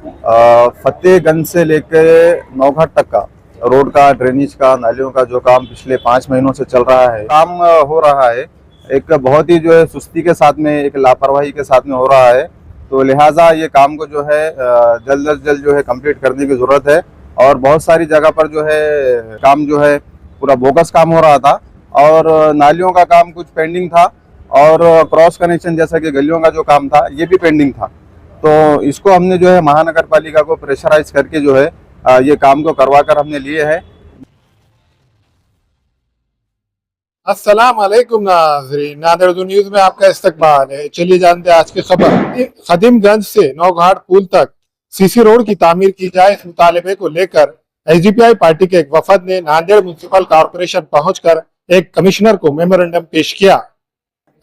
फतेहगंज से लेकर नौघाट तक का रोड का, ड्रेनेज का, नालियों का जो काम पिछले 5 महीनों से चल रहा है, काम हो रहा है। एक बहुत ही जो है सुस्ती के साथ में, एक लापरवाही के साथ में हो रहा है। तो लिहाजा ये काम को जो है जल्द अज जल्द जो है कंप्लीट करने की ज़रूरत है। और बहुत सारी जगह पर जो है काम जो है पूरा बोगस काम हो रहा था, और नालियों का काम कुछ पेंडिंग था, और क्रॉस कनेक्शन जैसा कि गलियों का जो काम था ये भी पेंडिंग था। तो इसको हमने जो है महानगर पालिका को प्रेशराइज करके जो है ये काम को करवा कर हमने लिए है। अस्सलाम वालेकुम नाज़रीन, नादिर न्यूज में आपका इस्तकबाल है। चलिए जानते हैं आज की खबर। खदीमगंज से नौघाट पुल तक सीसी रोड की तामीर की जाए, इस मुतालबे को लेकर एसडीपीआई पार्टी के एक वफद ने नांदेड़ म्युनिसिपल कॉरपोरेशन पहुंचकर एक कमिश्नर को मेमोरेंडम पेश किया।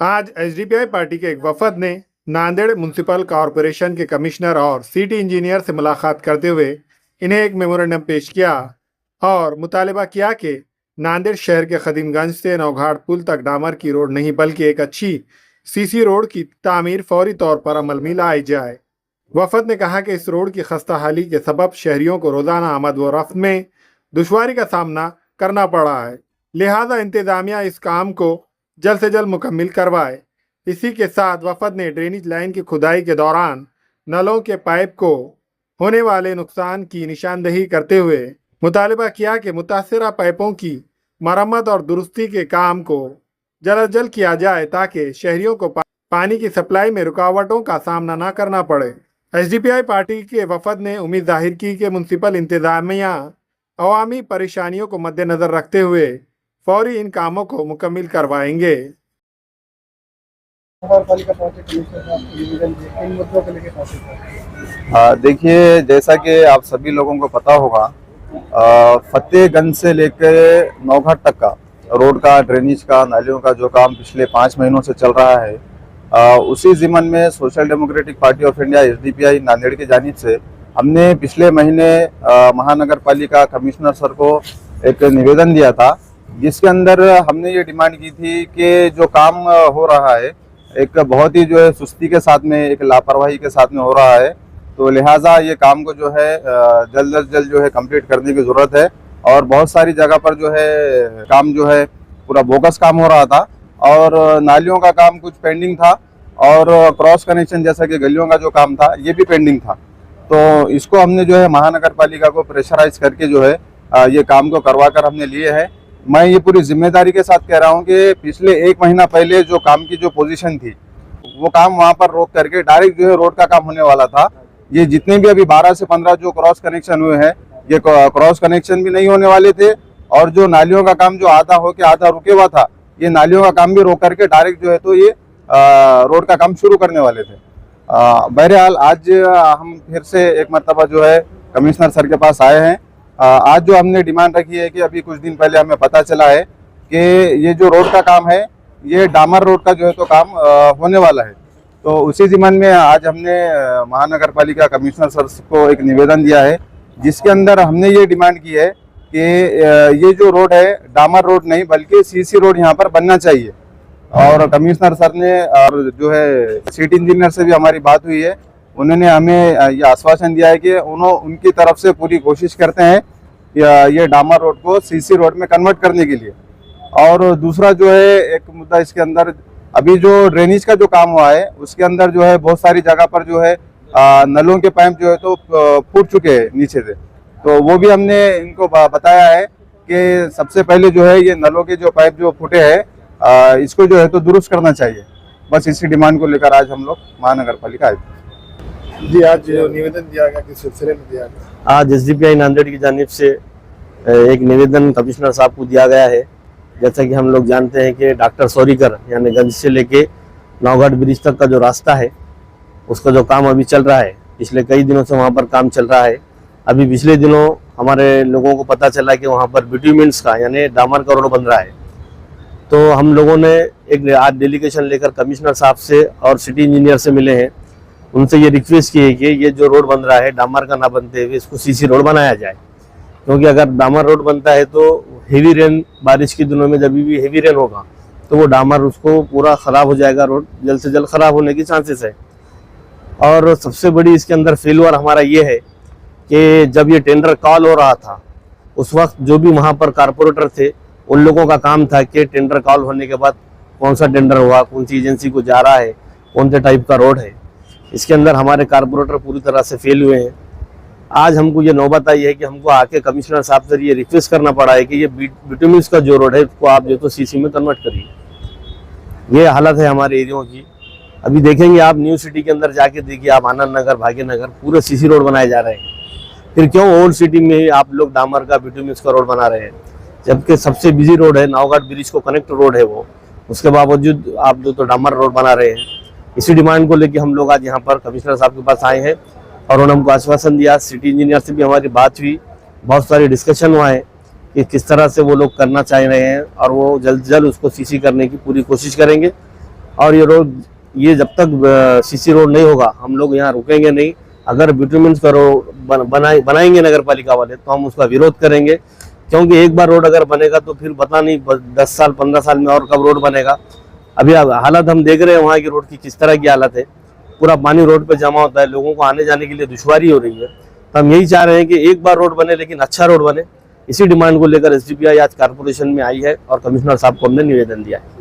आज एसडीपीआई पार्टी के एक वफद ने नांदेड़ म्युनिसिपल कॉरपोरेशन के कमिश्नर और सिटी इंजीनियर से मुलाकात करते हुए इन्हें एक मेमोरेंडम पेश किया और मुतालबा किया कि नांदेड़ शहर के खदीमगंज से नौघाट पुल तक डामर की रोड नहीं बल्कि एक अच्छी सीसी रोड की तामीर फौरी तौर पर अमल में लाई जाए। वफद ने कहा कि इस रोड की खस्ता हाली के सबब शहरियों को रोजाना आमद व रफ्त में दुश्वारी का सामना करना पड़ा है, लिहाजा इंतजामिया इस काम को जल्द से जल्द मुकम्मिल करवाए। इसी के साथ वफद ने ड्रेनेज लाइन की खुदाई के दौरान नलों के पाइप को होने वाले नुकसान की निशानदेही करते हुए मुतालबा किया कि मुतासरा पाइपों की मरम्मत और दुरुस्ती के काम को जल्द अज जल्द किया जाए ताकि शहरियों को पानी की सप्लाई में रुकावटों का सामना न करना पड़े। एसडीपीआई पार्टी के वफद ने उम्मीद जाहिर की कि म्युनिसिपल इंतजामिया अवामी परेशानियों को मद्देनजर रखते हुए फौरी इन कामों को मुकम्मिल करवाएंगे। देखिए, जैसा कि आप सभी लोगों को पता होगा, फतेहगंज से लेकर नौघाट तक का रोड का, ड्रेनेज का, नालियों का जो काम पिछले 5 महीनों से चल रहा है, उसी ज़िमन में social democratic party of India SDPI Nanded की जानिब से हमने पिछले महीने महानगर पालिका कमिश्नर सर को एक निवेदन दिया था, जिसके अंदर हमने ये डिमांड की थी कि जो काम हो रहा है एक बहुत ही जो है सुस्ती के साथ में, एक लापरवाही के साथ में हो रहा है। तो लिहाजा ये काम को जो है जल्द अज जल्द जो है कंप्लीट करने की ज़रूरत है। और बहुत सारी जगह पर जो है काम जो है पूरा बोगस काम हो रहा था, और नालियों का काम कुछ पेंडिंग था, और क्रॉस कनेक्शन जैसा कि गलियों का जो काम था ये भी पेंडिंग था। तो इसको हमने जो है महानगर पालिका को प्रेशराइज करके जो है ये काम को करवा कर हमने लिए है। मैं ये पूरी जिम्मेदारी के साथ कह रहा हूँ कि पिछले 1 महीना पहले जो काम की जो पोजीशन थी, वो काम वहाँ पर रोक करके डायरेक्ट जो है रोड का काम होने वाला था। ये जितने भी अभी 12 से 15 जो क्रॉस कनेक्शन हुए हैं, ये क्रॉस कनेक्शन भी नहीं होने वाले थे, और जो नालियों का काम जो आधा होके आधा रुके हुआ था, ये नालियों का काम भी रोक करके डायरेक्ट जो है तो ये रोड का काम शुरू करने वाले थे। बहरहाल आज हम फिर से एक मरतबा जो है कमिश्नर सर के पास आए हैं। आज जो हमने डिमांड रखी है कि अभी कुछ दिन पहले हमें पता चला है कि ये जो रोड का काम है, ये डामर रोड का जो है तो काम होने वाला है। तो उसी ज़िमन में आज हमने महानगर पालिका कमिश्नर सर को एक निवेदन दिया है, जिसके अंदर हमने ये डिमांड की है कि ये जो रोड है डामर रोड नहीं बल्कि सीसी रोड यहाँ पर बनना चाहिए। और कमिश्नर सर ने और जो है सिटी इंजीनियर से भी हमारी बात हुई है, उन्होंने हमें ये आश्वासन दिया है कि उनकी तरफ से पूरी कोशिश करते हैं ये डामर रोड को सीसी रोड में कन्वर्ट करने के लिए। और दूसरा जो है एक मुद्दा इसके अंदर, अभी जो ड्रेनेज का जो काम हुआ है उसके अंदर जो है बहुत सारी जगह पर जो है नलों के पाइप जो है तो फूट चुके हैं नीचे से। तो वो भी हमने इनको बताया है कि सबसे पहले जो है ये नलों के जो पाइप जो फूटे हैं इसको जो है तो दुरुस्त करना चाहिए। बस इसी डिमांड को लेकर आज हम लोग महानगर पालिका आए थे। जी, आज निवेदन दिया गया, किस सिलसिले में दिया गया? आज एसडीपीआई नांदेड़ की जानिब से एक निवेदन कमिश्नर साहब को दिया गया है। जैसा कि हम लोग जानते हैं कि डॉक्टर सौरीकर यानी गंज से लेके नौघाट ब्रिज तक का जो रास्ता है उसका जो काम अभी चल रहा है, पिछले कई दिनों से वहाँ पर काम चल रहा है। अभी पिछले दिनों हमारे लोगों को पता चला कि वहाँ पर बिट्यूमेंट्स का यानी डामर का रोड बन रहा है। तो हम लोगों ने एक आज डेलीगेशन लेकर कमिश्नर साहब से और सिटी इंजीनियर से मिले हैं। उनसे ये रिक्वेस्ट की है कि ये जो रोड बन रहा है डामर का ना बनते हुए इसको सीसी रोड बनाया जाए, क्योंकि अगर डामर रोड बनता है तो हेवी रेन, बारिश के दिनों में जब भी हेवी रेन होगा तो वो डामर उसको पूरा ख़राब हो जाएगा, रोड जल्द से जल्द ख़राब होने की चांसेस है। और सबसे बड़ी इसके अंदर फेलियर हमारा ये है कि जब ये टेंडर कॉल हो रहा था उस वक्त जो भी वहाँ पर कारपोरेटर थे उन लोगों का काम था कि टेंडर कॉल होने के बाद कौन सा टेंडर हुआ, कौन सी एजेंसी को जा रहा है, कौन से टाइप का रोड है। इसके अंदर हमारे कारपोरेटर पूरी तरह से फेल हुए हैं। आज हमको ये नौबत आई है कि हमको आके कमिश्नर साहब से ये रिक्वेस्ट करना पड़ा है कि ये बिटुमिन्स का जो रोड है उसको आप जो तो सीसी में कन्वर्ट करिए। ये हालत है हमारे एरियो की। अभी देखेंगे आप न्यू सिटी के अंदर जाके देखिए आप, आनंद नगर, भाग्यनगर, पूरे सीसी रोड बनाए जा रहे हैं। फिर क्यों ओल्ड सिटी में ही आप लोग डामर का, बिटुमिन्स का रोड बना रहे हैं, जबकि सबसे बिजी रोड है नावघाट ब्रिज को कनेक्ट रोड है वो, उसके बावजूद आप जो तो डामर रोड बना रहे हैं। इसी डिमांड को लेकर हम लोग आज यहाँ पर कमिश्नर साहब के पास आए हैं और उन्होंने हमको आश्वासन दिया। सिटी इंजीनियर से भी हमारी बात हुई, बहुत सारी डिस्कशन हुआ है कि किस तरह से वो लोग करना चाह रहे हैं और वो जल्द से जल्द उसको सीसी करने की पूरी कोशिश करेंगे। और ये रोड, ये जब तक सीसी रोड नहीं होगा हम लोग यहाँ रुकेंगे नहीं। अगर बिटुमिन्स का रोड बनाएंगे नगर पालिका वाले तो हम उसका विरोध करेंगे, क्योंकि एक बार रोड अगर बनेगा तो फिर पता नहीं 10 साल 15 साल में और कब रोड बनेगा। अभी हालत हम देख रहे हैं वहाँ की रोड की किस तरह की हालत है, पूरा पानी रोड पे जमा होता है, लोगों को आने जाने के लिए दुश्वारी हो रही है। तो हम यही चाह रहे हैं कि एक बार रोड बने लेकिन अच्छा रोड बने। इसी डिमांड को लेकर SDPI आज कारपोरेशन में आई है और कमिश्नर साहब को हमने निवेदन दिया है।